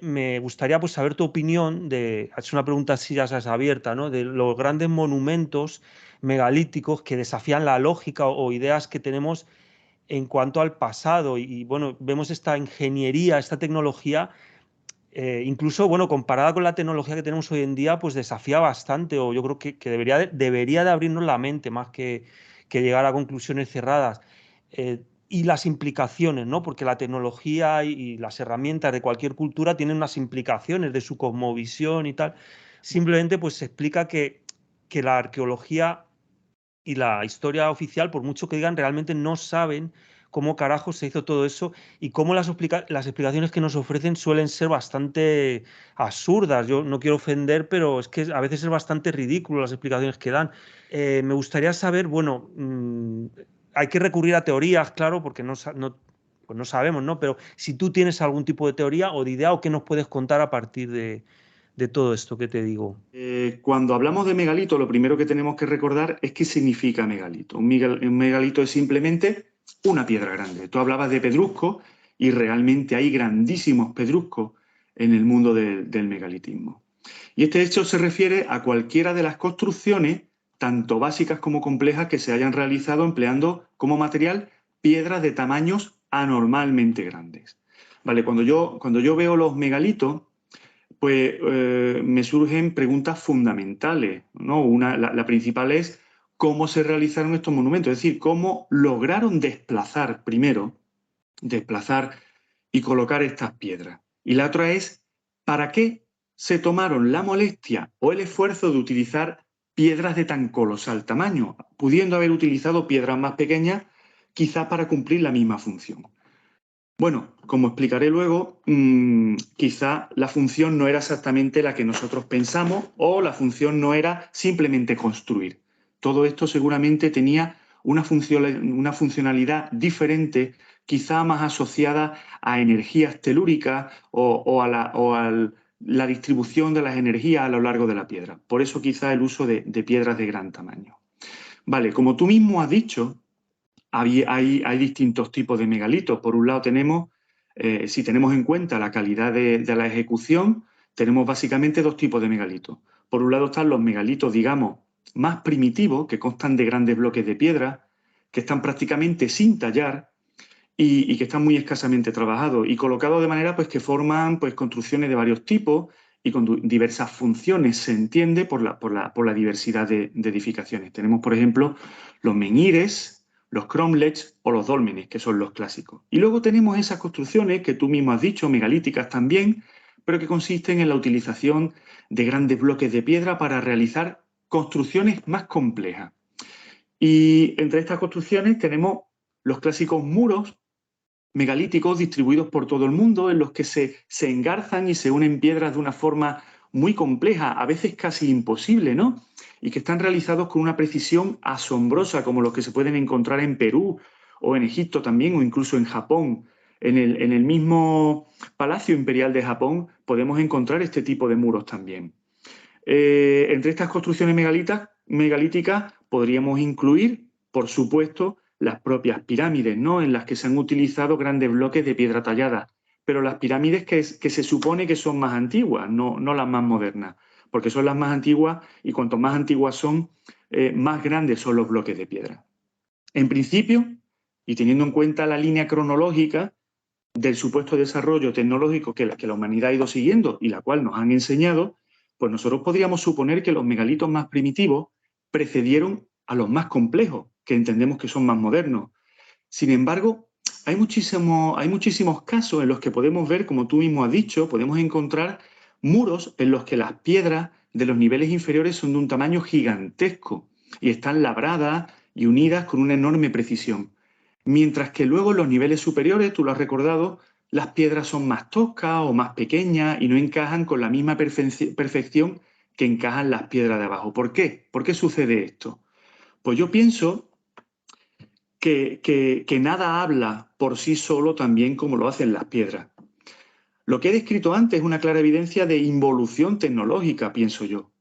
me gustaría pues saber tu opinión es una pregunta así, ya sabes, abierta, ¿no? De los grandes monumentos megalíticos que desafían la lógica o ideas que tenemos en cuanto al pasado. Bueno, vemos esta ingeniería, esta tecnología, incluso, bueno, comparada con la tecnología que tenemos hoy en día, pues desafía bastante, o yo creo que debería de abrirnos la mente más que llegar a conclusiones cerradas. Y las implicaciones, ¿no? Porque la tecnología y las herramientas de cualquier cultura tienen unas implicaciones de su cosmovisión y tal. Simplemente, pues se explica que la arqueología y la historia oficial, por mucho que digan, realmente no saben cómo carajo se hizo todo eso y cómo las explicaciones que nos ofrecen suelen ser bastante absurdas. Yo no quiero ofender, pero es que a veces es bastante ridículo las explicaciones que dan. Me gustaría saber, bueno, hay que recurrir a teorías, claro, porque pues no sabemos, ¿no? Pero si tú tienes algún tipo de teoría o de idea o qué nos puedes contar a partir de todo esto que te digo. Cuando hablamos de megalito, lo primero que tenemos que recordar es qué significa megalito. Un megalito es simplemente una piedra grande. Tú hablabas de pedrusco y realmente hay grandísimos pedruscos en el mundo del megalitismo. Y este hecho se refiere a cualquiera de las construcciones, tanto básicas como complejas, que se hayan realizado empleando como material piedras de tamaños anormalmente grandes. Vale, cuando yo veo los megalitos, pues me surgen preguntas fundamentales, ¿no? La principal es cómo se realizaron estos monumentos, es decir, cómo lograron desplazar y colocar estas piedras. Y la otra es, ¿para qué se tomaron la molestia o el esfuerzo de utilizar piedras de tan colosal tamaño, pudiendo haber utilizado piedras más pequeñas, quizás para cumplir la misma función? Bueno, como explicaré luego, quizá la función no era exactamente la que nosotros pensamos o la función no era simplemente construir. Todo esto seguramente tenía una funcionalidad diferente, quizá más asociada a energías telúricas o a la distribución de las energías a lo largo de la piedra. Por eso quizá el uso de piedras de gran tamaño. Vale, como tú mismo has dicho, hay distintos tipos de megalitos. Por un lado tenemos, si tenemos en cuenta la calidad de la ejecución, tenemos básicamente dos tipos de megalitos. Por un lado están los megalitos, digamos, más primitivos, que constan de grandes bloques de piedra, que están prácticamente sin tallar y que están muy escasamente trabajados y colocados de manera pues, que forman pues, construcciones de varios tipos y con diversas funciones, se entiende por la diversidad de edificaciones. Tenemos, por ejemplo, los menhires, los cromlechs o los dólmenes, que son los clásicos. Y luego tenemos esas construcciones que tú mismo has dicho, megalíticas también, pero que consisten en la utilización de grandes bloques de piedra para realizar construcciones más complejas. Y entre estas construcciones tenemos los clásicos muros megalíticos distribuidos por todo el mundo, en los que se engarzan y se unen piedras de una forma muy compleja, a veces casi imposible, ¿no? Y que están realizados con una precisión asombrosa, como los que se pueden encontrar en Perú o en Egipto también, o incluso en Japón. En el mismo Palacio Imperial de Japón podemos encontrar este tipo de muros también. Entre estas construcciones megalíticas podríamos incluir, por supuesto, las propias pirámides, ¿no? En las que se han utilizado grandes bloques de piedra tallada, pero las pirámides que se supone que son más antiguas, no las más modernas, porque son las más antiguas y cuanto más antiguas son, más grandes son los bloques de piedra. En principio, y teniendo en cuenta la línea cronológica del supuesto desarrollo tecnológico que la humanidad ha ido siguiendo y la cual nos han enseñado, pues nosotros podríamos suponer que los megalitos más primitivos precedieron a los más complejos, que entendemos que son más modernos. Sin embargo, hay muchísimos casos en los que podemos ver, como tú mismo has dicho, podemos encontrar muros en los que las piedras de los niveles inferiores son de un tamaño gigantesco y están labradas y unidas con una enorme precisión. Mientras que luego en los niveles superiores, tú lo has recordado, las piedras son más toscas o más pequeñas y no encajan con la misma perfección que encajan las piedras de abajo. ¿Por qué? ¿Por qué sucede esto? Pues yo pienso que nada habla por sí solo tan bien como lo hacen las piedras. Lo que he descrito antes es una clara evidencia de involución tecnológica, pienso yo.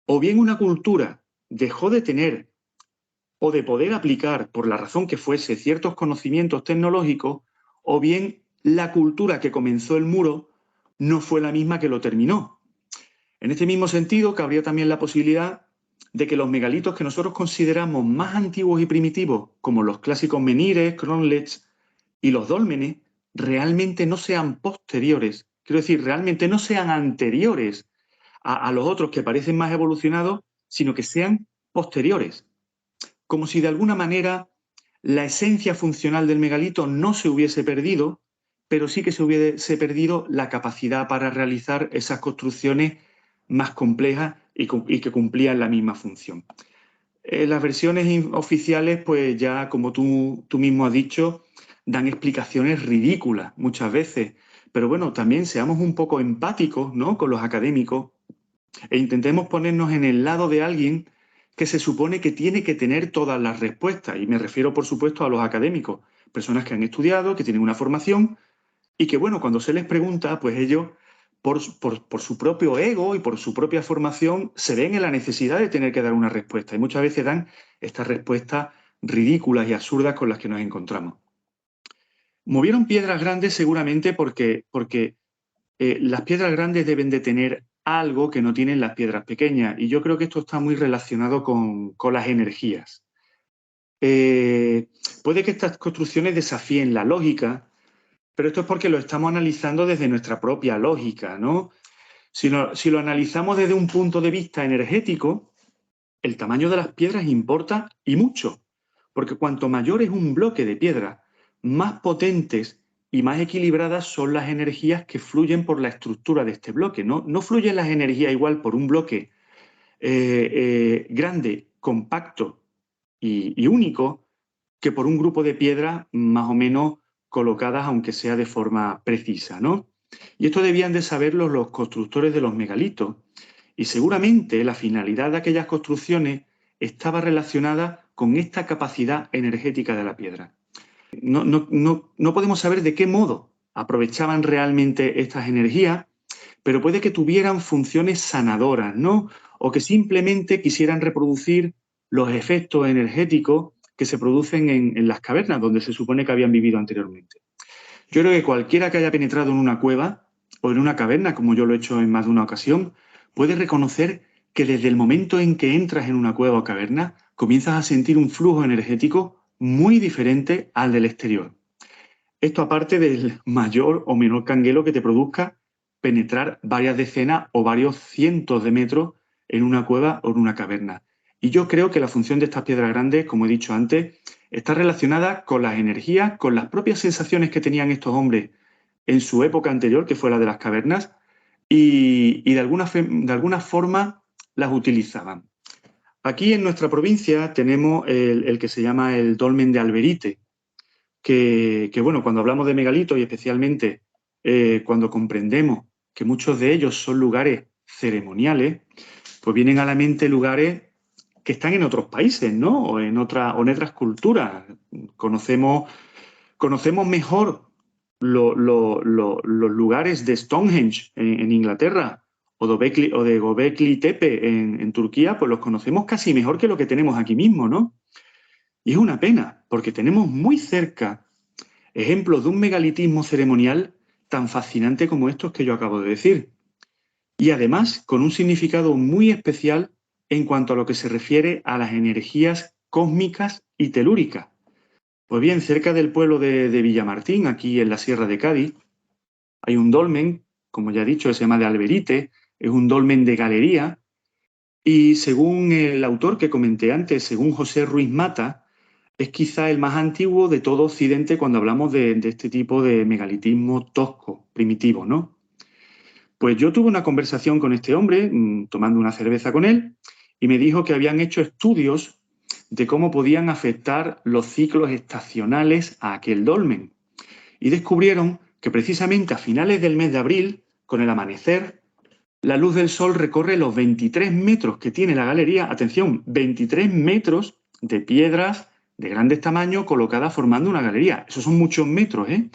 O bien una cultura dejó de tener o de poder aplicar, por la razón que fuese, ciertos conocimientos tecnológicos, o bien la cultura que comenzó el muro no fue la misma que lo terminó. En este mismo sentido, cabría también la posibilidad de que los megalitos que nosotros consideramos más antiguos y primitivos, como los clásicos menhires, cromlechs y los dólmenes, realmente no sean posteriores, quiero decir, realmente no sean anteriores a los otros que parecen más evolucionados, sino que sean posteriores. Como si de alguna manera la esencia funcional del megalito no se hubiese perdido, pero sí que se hubiese perdido la capacidad para realizar esas construcciones más complejas y que cumplían la misma función. Las versiones oficiales, pues ya como tú mismo has dicho, dan explicaciones ridículas muchas veces. Pero bueno, también seamos un poco empáticos, ¿no?, con los académicos e intentemos ponernos en el lado de alguien que se supone que tiene que tener todas las respuestas. Y me refiero, por supuesto, a los académicos, personas que han estudiado, que tienen una formación y que, bueno, cuando se les pregunta, pues ellos, por su propio ego y por su propia formación, se ven en la necesidad de tener que dar una respuesta. Y muchas veces dan estas respuestas ridículas y absurdas con las que nos encontramos. Movieron piedras grandes seguramente porque las piedras grandes deben de tener algo que no tienen las piedras pequeñas. Y yo creo que esto está muy relacionado con las energías. Puede que estas construcciones desafíen la lógica, pero esto es porque lo estamos analizando desde nuestra propia lógica, ¿no? Si lo analizamos desde un punto de vista energético, el tamaño de las piedras importa y mucho, porque cuanto mayor es un bloque de piedra, más potentes y más equilibradas son las energías que fluyen por la estructura de este bloque. No fluyen las energías igual por un bloque grande, compacto y único, que por un grupo de piedras más o menos colocadas, aunque sea de forma precisa, ¿no? Y esto debían de saberlo los constructores de los megalitos. Y seguramente la finalidad de aquellas construcciones estaba relacionada con esta capacidad energética de la piedra. No podemos saber de qué modo aprovechaban realmente estas energías, pero puede que tuvieran funciones sanadoras, ¿no? O que simplemente quisieran reproducir los efectos energéticos que se producen en las cavernas, donde se supone que habían vivido anteriormente. Yo creo que cualquiera que haya penetrado en una cueva o en una caverna, como yo lo he hecho en más de una ocasión, puede reconocer que desde el momento en que entras en una cueva o caverna, comienzas a sentir un flujo energético muy diferente al del exterior. Esto aparte del mayor o menor canguelo que te produzca penetrar varias decenas o varios cientos de metros en una cueva o en una caverna. Y yo creo que la función de estas piedras grandes, como he dicho antes, está relacionada con las energías, con las propias sensaciones que tenían estos hombres en su época anterior, que fue la de las cavernas, y de alguna forma las utilizaban. Aquí en nuestra provincia tenemos el que se llama el dolmen de Alberite, que bueno, cuando hablamos de megalitos y especialmente cuando comprendemos que muchos de ellos son lugares ceremoniales, pues vienen a la mente lugares que están en otros países, ¿no? O en otras culturas. Conocemos mejor los lugares de Stonehenge en Inglaterra o de Göbekli Tepe en Turquía, pues los conocemos casi mejor que lo que tenemos aquí mismo, ¿no? Y es una pena, porque tenemos muy cerca ejemplos de un megalitismo ceremonial tan fascinante como estos que yo acabo de decir. Y además con un significado muy especial en cuanto a lo que se refiere a las energías cósmicas y telúricas. Pues bien, cerca del pueblo de Villamartín, aquí en la Sierra de Cádiz, hay un dolmen, como ya he dicho, se llama de Alberite, es un dolmen de galería, y según el autor que comenté antes, según José Ruiz Mata, es quizá el más antiguo de todo Occidente cuando hablamos de este tipo de megalitismo tosco, primitivo, ¿no? Pues yo tuve una conversación con este hombre, tomando una cerveza con él, y me dijo que habían hecho estudios de cómo podían afectar los ciclos estacionales a aquel dolmen. Y descubrieron que precisamente a finales del mes de abril, con el amanecer, la luz del sol recorre los 23 metros que tiene la galería. Atención, 23 metros de piedras de grandes tamaños colocadas formando una galería. Esos son muchos metros, ¿eh?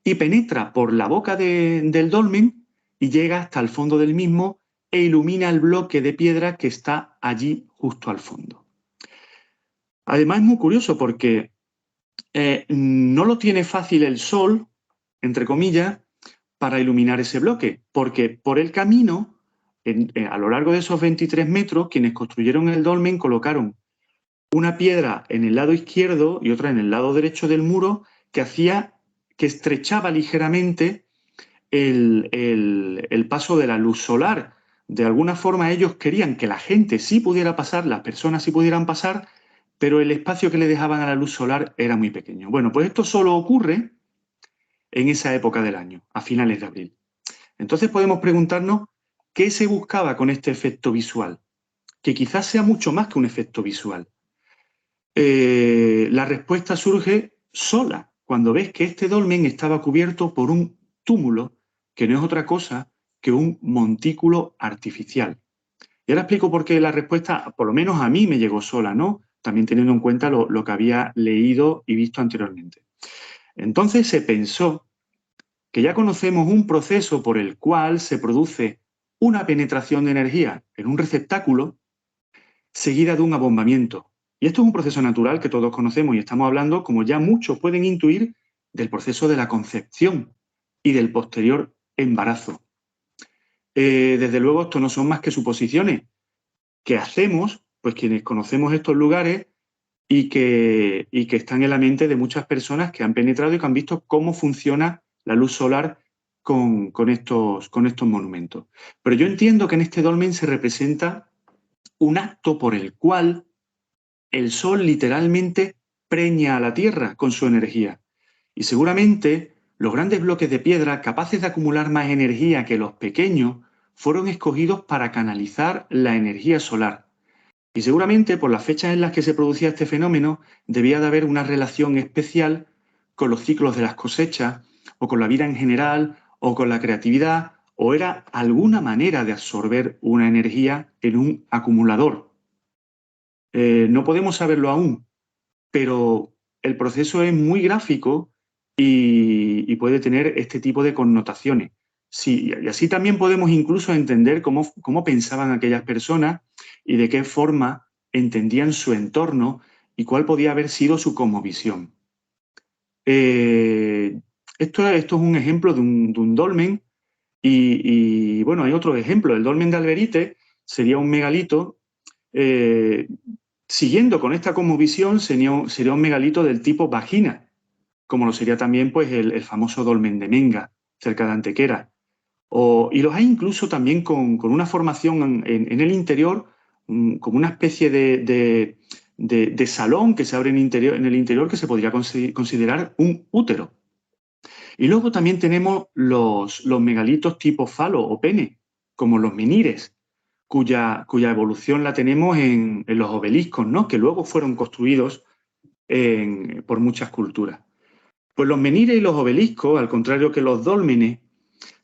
Y penetra por la boca del dolmen y llega hasta el fondo del mismo e ilumina el bloque de piedra que está allí justo al fondo. Además es muy curioso porque no lo tiene fácil el sol, entre comillas, para iluminar ese bloque, porque por el camino, a lo largo de esos 23 metros, quienes construyeron el dolmen colocaron una piedra en el lado izquierdo y otra en el lado derecho del muro que estrechaba ligeramente el paso de la luz solar. De alguna forma ellos querían que la gente sí pudiera pasar, las personas sí pudieran pasar, pero el espacio que le dejaban a la luz solar era muy pequeño. Bueno, pues esto solo ocurre en esa época del año, a finales de abril. Entonces podemos preguntarnos qué se buscaba con este efecto visual, que quizás sea mucho más que un efecto visual. La respuesta surge sola, cuando ves que este dolmen estaba cubierto por un túmulo que no es otra cosa que un montículo artificial. Y ahora explico por qué la respuesta, por lo menos a mí, me llegó sola, ¿no? También teniendo en cuenta lo que había leído y visto anteriormente. Entonces se pensó que ya conocemos un proceso por el cual se produce una penetración de energía en un receptáculo seguida de un abombamiento. Y esto es un proceso natural que todos conocemos y estamos hablando, como ya muchos pueden intuir, del proceso de la concepción y del posterior embarazo. Desde luego, esto no son más que suposiciones que hacemos, pues quienes conocemos estos lugares y que están en la mente de muchas personas que han penetrado y que han visto cómo funciona la luz solar con estos monumentos. Pero yo entiendo que en este dolmen se representa un acto por el cual el sol literalmente preña a la Tierra con su energía. Y seguramente los grandes bloques de piedra capaces de acumular más energía que los pequeños fueron escogidos para canalizar la energía solar. Y seguramente por las fechas en las que se producía este fenómeno debía de haber una relación especial con los ciclos de las cosechas o con la vida en general o con la creatividad, o era alguna manera de absorber una energía en un acumulador. No podemos saberlo aún, pero el proceso es muy gráfico y puede tener este tipo de connotaciones. Sí, y así también podemos incluso entender cómo pensaban aquellas personas y de qué forma entendían su entorno y cuál podía haber sido su cosmovisión. Esto es un ejemplo de un dolmen y, bueno, hay otro ejemplo. El dolmen de Alberite sería un megalito. Siguiendo con esta cosmovisión, sería un megalito del tipo vagina, como lo sería también pues, el famoso dolmen de Menga, cerca de Antequera. Y los hay incluso también con una formación en el interior, como una especie de salón que se abre en el interior que se podría considerar un útero. Y luego también tenemos los megalitos tipo falo o pene, como los menires, cuya evolución la tenemos en los obeliscos, ¿no? Que luego fueron construidos por muchas culturas. Pues los menires y los obeliscos, al contrario que los dólmenes,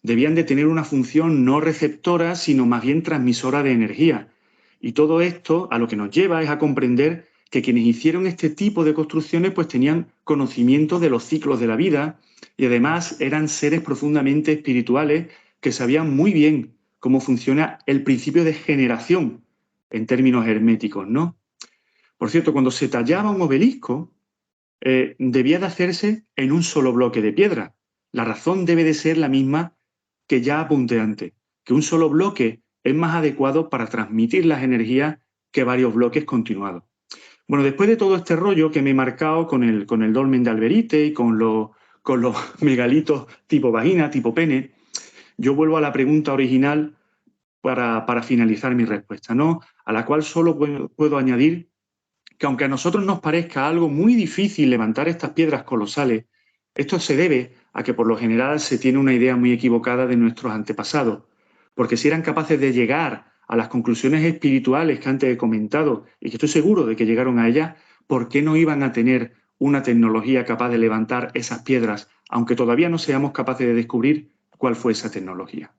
debían de tener una función no receptora, sino más bien transmisora de energía. Y todo esto a lo que nos lleva es a comprender que quienes hicieron este tipo de construcciones pues tenían conocimiento de los ciclos de la vida y además eran seres profundamente espirituales que sabían muy bien cómo funciona el principio de generación en términos herméticos, ¿no? Por cierto, cuando se tallaba un obelisco, debía de hacerse en un solo bloque de piedra. La razón debe de ser la misma que ya apunté antes, que un solo bloque es más adecuado para transmitir las energías que varios bloques continuados. Bueno, después de todo este rollo que me he marcado con el dolmen de Alberite y con los megalitos tipo vagina, tipo pene, yo vuelvo a la pregunta original para finalizar mi respuesta, ¿no? A la cual solo puedo añadir que aunque a nosotros nos parezca algo muy difícil levantar estas piedras colosales, esto se debe a que por lo general se tiene una idea muy equivocada de nuestros antepasados, porque si eran capaces de llegar a las conclusiones espirituales que antes he comentado y que estoy seguro de que llegaron a ellas, ¿por qué no iban a tener una tecnología capaz de levantar esas piedras, aunque todavía no seamos capaces de descubrir cuál fue esa tecnología?